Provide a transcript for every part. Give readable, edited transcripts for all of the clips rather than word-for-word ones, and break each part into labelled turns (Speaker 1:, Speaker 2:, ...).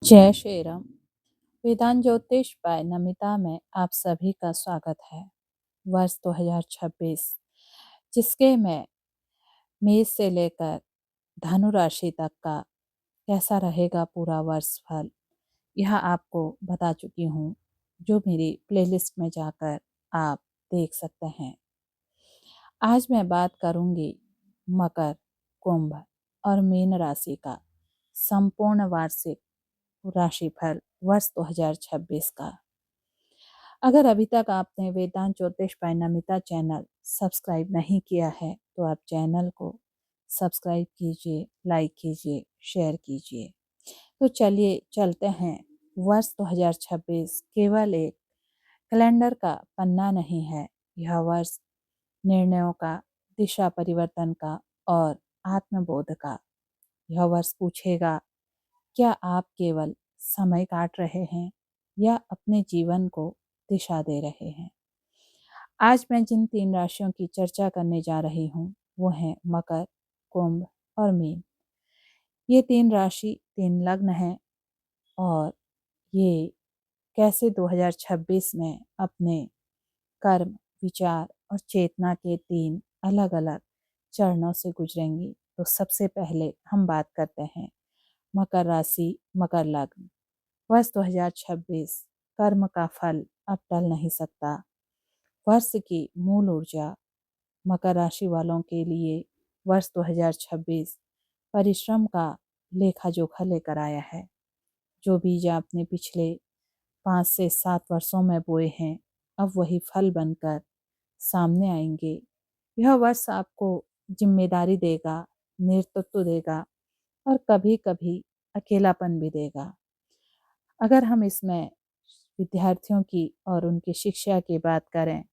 Speaker 1: जय श्री राम। वेदांत ज्योतिष बाय नमिता में आप सभी का स्वागत है। वर्ष 2026 जिसके में मेष से लेकर धनु राशि तक का कैसा रहेगा पूरा वर्ष फल, यह आपको बता चुकी हूँ, जो मेरी प्लेलिस्ट में जाकर आप देख सकते हैं। आज मैं बात करूँगी मकर, कुंभ और मीन राशि का संपूर्ण वार्षिक राशिफल वर्ष 2026 का। अगर अभी तक आपने वेदांत ज्योतिष बाय नमिता चैनल सब्सक्राइब नहीं किया है तो आप चैनल को सब्सक्राइब कीजिए, लाइक कीजिए, शेयर कीजिए। तो चलिए चलते हैं। वर्ष 2026 केवल एक कैलेंडर का पन्ना नहीं है, यह वर्ष निर्णयों का, दिशा परिवर्तन का और आत्मबोध का। यह वर्ष पूछेगा, क्या आप केवल समय काट रहे हैं या अपने जीवन को दिशा दे रहे हैं। आज मैं जिन 3 राशियों की चर्चा करने जा रही हूँ वो हैं मकर, कुंभ और मीन। ये 3 राशि 3 लग्न हैं और ये कैसे 2026 में अपने कर्म, विचार और चेतना के 3 अलग अलग चरणों से गुजरेंगी। तो सबसे पहले हम बात करते हैं मकर राशि, मकर लग्न। वर्ष 2026 कर्म का फल अब टल नहीं सकता। वर्ष की मूल ऊर्जा मकर राशि वालों के लिए वर्ष 2026 परिश्रम का लेखा जोखा लेकर आया है। जो बीज आपने पिछले 5 से 7 वर्षों में बोए हैं, अब वही फल बनकर सामने आएंगे। यह वर्ष आपको जिम्मेदारी देगा, नेतृत्व देगा और कभी कभी अकेलापन भी देगा। अगर हम इसमें विद्यार्थियों की और उनकी शिक्षा की बात करें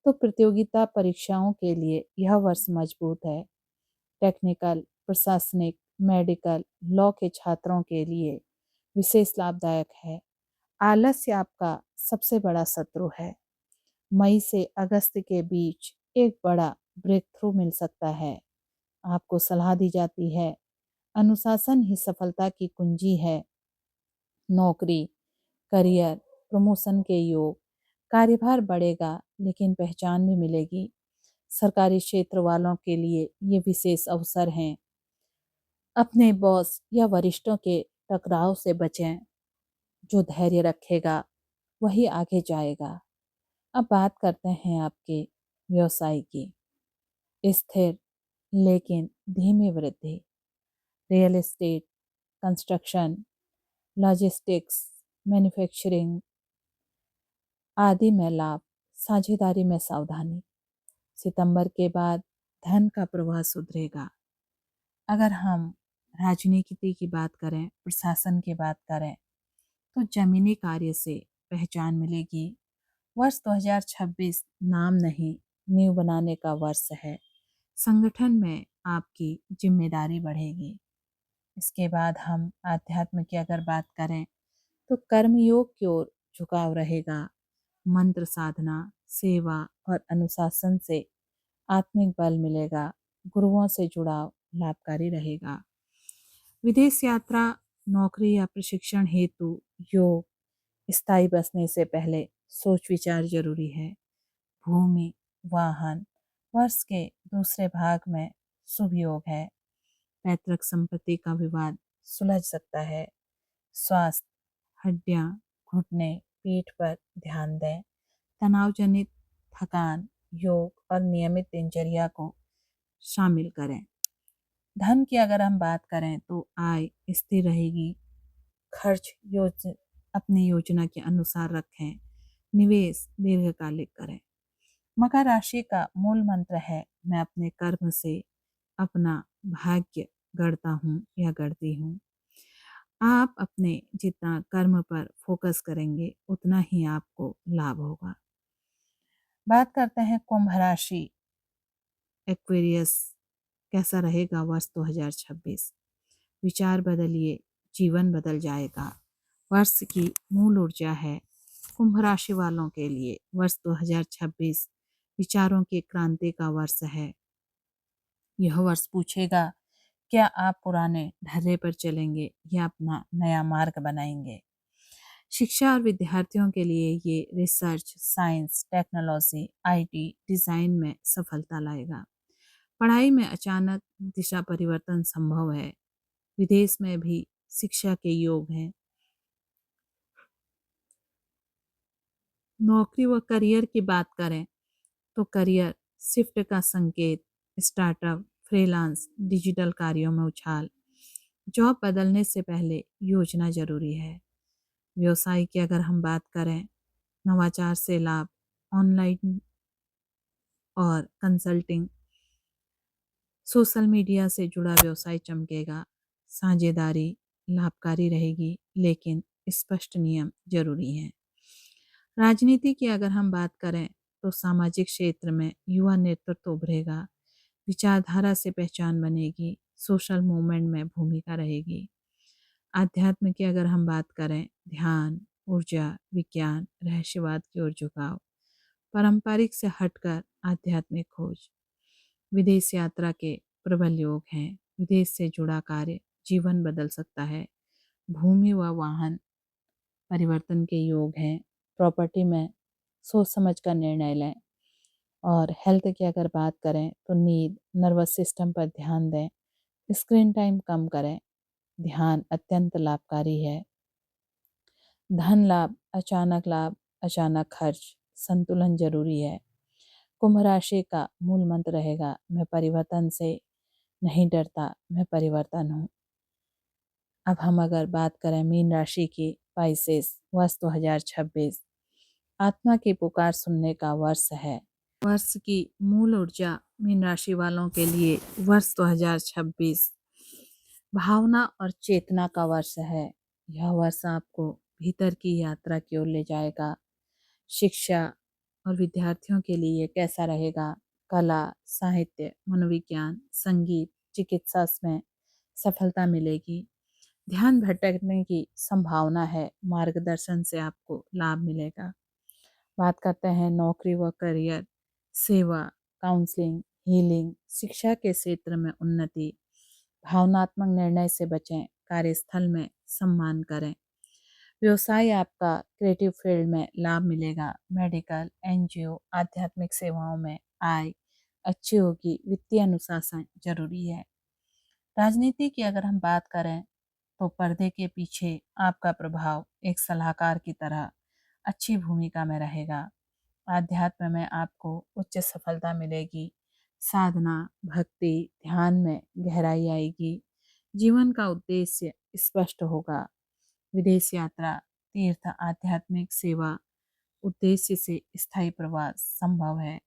Speaker 1: तो प्रतियोगिता परीक्षाओं के लिए यह वर्ष मजबूत है। टेक्निकल, प्रशासनिक, मेडिकल, लॉ के छात्रों के लिए विशेष लाभदायक है। आलस्य आपका सबसे बड़ा शत्रु है। मई से अगस्त के बीच एक बड़ा ब्रेक थ्रू मिल सकता है। आपको सलाह दी जाती है, अनुशासन ही सफलता की कुंजी है। नौकरी, करियर, प्रमोशन के योग, कार्यभार बढ़ेगा लेकिन पहचान भी मिलेगी। सरकारी क्षेत्र वालों के लिए ये विशेष अवसर हैं। अपने बॉस या वरिष्ठों के टकराव से बचें। जो धैर्य रखेगा वही आगे जाएगा। अब बात करते हैं आपके व्यवसाय की। स्थिर लेकिन धीमी वृद्धि। Real estate, construction, logistics, manufacturing आदि में लाभ। साझेदारी में सावधानी। सितंबर के बाद धन का प्रवाह सुधरेगा। अगर हम राजनीति की बात करें, प्रशासन की बात करें तो जमीनी कार्य से पहचान मिलेगी। वर्ष 2026 नाम नहीं, नींव बनाने का वर्ष है। संगठन में आपकी जिम्मेदारी बढ़ेगी। इसके बाद हम आध्यात्म की अगर बात करें तो कर्मयोग की ओर झुकाव रहेगा। मंत्र साधना, सेवा और अनुशासन से आत्मिक बल मिलेगा। गुरुओं से जुड़ाव लाभकारी रहेगा। विदेश यात्रा, नौकरी या प्रशिक्षण हेतु योग। स्थायी बसने से पहले सोच विचार जरूरी है। भूमि, वाहन, वर्ष के दूसरे भाग में शुभ योग है। पैतृक संपत्ति का विवाद सुलझ सकता है। स्वास्थ्य, हड्डियां, घुटने, पीठ पर ध्यान दें। तनाव जनित थकान, योग और नियमित दिनचर्या को शामिल करें। धन की अगर हम बात करें तो आय स्थिर रहेगी। खर्च अपनी योजना के अनुसार रखें। निवेश दीर्घकालिक करें। मकर राशि का मूल मंत्र है, मैं अपने कर्म से अपना भाग्य गढ़ता हूँ या गढ़ती हूँ। आप अपने जितना कर्म पर फोकस करेंगे उतना ही आपको लाभ होगा। बात करते हैं कुंभ राशि, एक्वेरियस कैसा रहेगा वर्ष 2026। विचार बदलिए, जीवन बदल जाएगा। वर्ष की मूल ऊर्जा है। कुंभ राशि वालों के लिए वर्ष 2026 विचारों की क्रांति का वर्ष है। यह वर्ष पूछेगा, क्या आप पुराने ढर्रे पर चलेंगे या अपना नया मार्ग बनाएंगे? शिक्षा और विद्यार्थियों के लिए ये research, science, technology, IT, design में सफलता लाएगा। पढ़ाई में अचानक दिशा परिवर्तन संभव है। विदेश में भी शिक्षा के योग हैं। नौकरी व करियर की बात करें तो करियर शिफ्ट का संकेत, स्टार्टअप, फ्रीलांस, डिजिटल कार्यों में उछाल। जॉब बदलने से पहले योजना जरूरी है। व्यवसाय की अगर हम बात करें, नवाचार से लाभ, ऑनलाइन और कंसल्टिंग, सोशल मीडिया से जुड़ा व्यवसाय चमकेगा। साझेदारी लाभकारी रहेगी, लेकिन स्पष्ट नियम जरूरी हैं। राजनीति की अगर हम बात करें तो सामाजिक क्षेत्र में युवा नेतृत्व उभरेगा। विचारधारा से पहचान बनेगी, सोशल मूवमेंट में भूमिका रहेगी। आध्यात्म की अगर हम बात करें, ध्यान, ऊर्जा, विज्ञान, रहस्यवाद की ओर झुकाव। पारंपरिक से हटकर आध्यात्मिक खोज। विदेश यात्रा के प्रबल योग हैं। विदेश से जुड़ा कार्य जीवन बदल सकता है। भूमि व वाहन परिवर्तन के योग हैं। प्रॉपर्टी में सोच समझ कर निर्णय लें। और हेल्थ की अगर बात करें तो नींद, नर्वस सिस्टम पर ध्यान दें। स्क्रीन टाइम कम करें। ध्यान अत्यंत लाभकारी है। धन लाभ, अचानक खर्च, संतुलन जरूरी है। कुंभ राशि का मूल मंत्र रहेगा, मैं परिवर्तन से नहीं डरता, मैं परिवर्तन हूँ। अब हम अगर बात करें मीन राशि की, स्पाइसेस, वर्ष 2026 आत्मा की पुकार सुनने का वर्ष है। वर्ष की मूल ऊर्जा मीन राशि वालों के लिए वर्ष 2026 भावना और चेतना का वर्ष है। यह वर्ष आपको भीतर की यात्रा की ओर ले जाएगा। शिक्षा और विद्यार्थियों के लिए कैसा रहेगा? कला, साहित्य, मनोविज्ञान, संगीत, चिकित्सा में सफलता मिलेगी। ध्यान भटकने की संभावना है, मार्गदर्शन से आपको लाभ मिलेगा। बात करते हैं नौकरी व करियर, सेवा, काउंसलिंग, हीलिंग, शिक्षा के क्षेत्र में उन्नति। भावनात्मक निर्णय से बचें, कार्यस्थल में सम्मान करें। व्यवसाय आपका क्रिएटिव फील्ड में लाभ मिलेगा। मेडिकल, एनजीओ, आध्यात्मिक सेवाओं में आय अच्छी होगी। वित्तीय अनुशासन जरूरी है। राजनीति की अगर हम बात करें तो पर्दे के पीछे आपका प्रभाव एक सलाहकार की तरह अच्छी भूमिका में रहेगा। आध्यात्म में आपको उच्च सफलता मिलेगी। साधना, भक्ति, ध्यान में गहराई आएगी। जीवन का उद्देश्य स्पष्ट होगा। विदेश यात्रा, तीर्थ, आध्यात्मिक सेवा उद्देश्य से स्थायी प्रवास संभव है।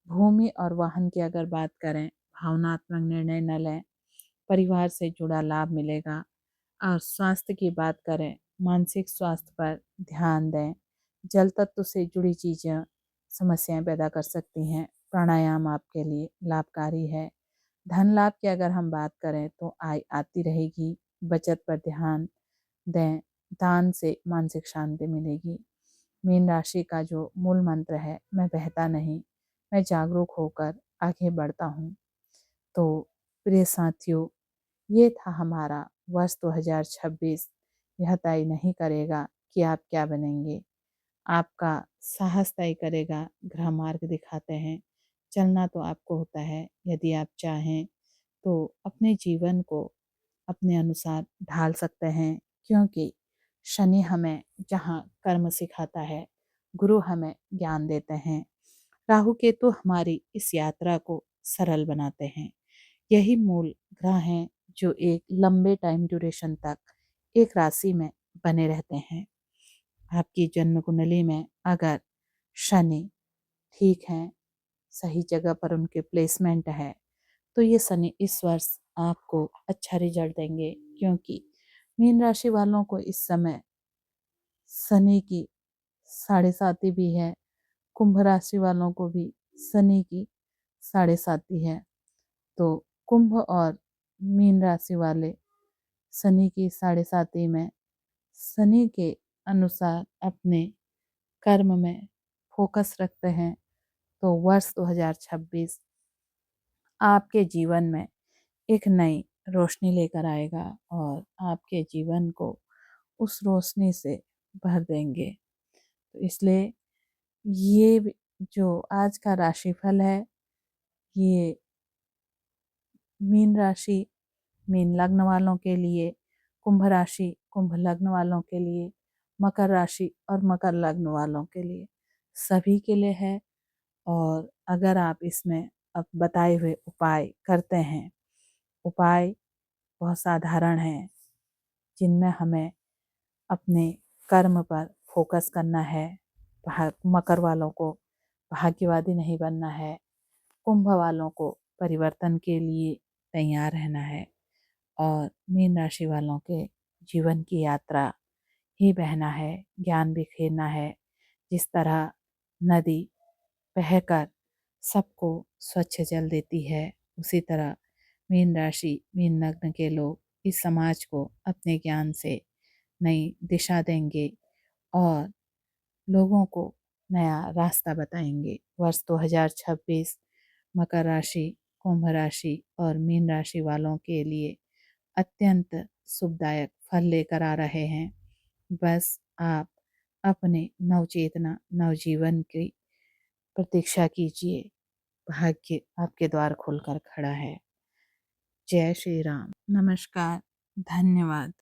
Speaker 1: भूमि और वाहन की अगर बात करें, भावनात्मक निर्णय न लें, परिवार से जुड़ा लाभ मिलेगा। और स्वास्थ्य की बात करें, मानसिक स्वास्थ्य पर ध्यान दें। जल तत्व से जुड़ी चीज़ें समस्याएं पैदा कर सकती हैं। प्राणायाम आपके लिए लाभकारी है। धन लाभ की अगर हम बात करें तो आय आती रहेगी। बचत पर ध्यान दें। दान से मानसिक शांति मिलेगी। मीन राशि का जो मूल मंत्र है, मैं बहता नहीं, मैं जागरूक होकर आगे बढ़ता हूँ। तो प्रिय साथियों, ये था हमारा वर्ष 2026। यह तय नहीं करेगा कि आप क्या बनेंगे, आपका साहस तय करेगा। ग्रह मार्ग दिखाते हैं, चलना तो आपको होता है। यदि आप चाहें तो अपने जीवन को अपने अनुसार ढाल सकते हैं, क्योंकि शनि हमें जहाँ कर्म सिखाता है, गुरु हमें ज्ञान देते हैं, राहु केतु हमारी इस यात्रा को सरल बनाते हैं। यही मूल ग्रह हैं जो एक लंबे टाइम ड्यूरेशन तक एक राशि में बने रहते हैं। आपकी जन्म कुंडली में अगर शनि ठीक है, सही जगह पर उनके प्लेसमेंट है, तो ये शनि इस वर्ष आपको अच्छा रिजल्ट देंगे। क्योंकि मीन राशि वालों को इस समय शनि की 7.5 भी है। कुंभ राशि वालों को भी शनि की 7.5 है। तो कुंभ और मीन राशि वाले शनि की 7.5 में शनि के अनुसार अपने कर्म में फोकस रखते हैं, तो वर्ष 2026 आपके जीवन में एक नई रोशनी लेकर आएगा और आपके जीवन को उस रोशनी से भर देंगे। तो इसलिए ये जो आज का राशिफल है, ये मीन राशि, मीन लग्न वालों के लिए, कुंभ राशि, कुंभ लग्न वालों के लिए, मकर राशि और मकर लग्न वालों के लिए, सभी के लिए है। और अगर आप इसमें अब बताए हुए उपाय करते हैं, उपाय बहुत साधारण हैं, जिनमें हमें अपने कर्म पर फोकस करना है। मकर वालों को भाग्यवादी नहीं बनना है, कुंभ वालों को परिवर्तन के लिए तैयार रहना है, और मीन राशि वालों के जीवन की यात्रा ही बहना है, ज्ञान बिखेरना है। जिस तरह नदी बहकर सबको स्वच्छ जल देती है, उसी तरह मीन राशि, मीन लग्न के लोग इस समाज को अपने ज्ञान से नई दिशा देंगे और लोगों को नया रास्ता बताएंगे। वर्ष 2026 मकर राशि, कुंभ राशि और मीन राशि वालों के लिए अत्यंत शुभदायक फल लेकर आ रहे हैं। बस आप अपने नवचेतना, नवजीवन की प्रतीक्षा कीजिए। भाग्य आपके द्वार खोलकर खड़ा है। जय श्री राम। नमस्कार। धन्यवाद।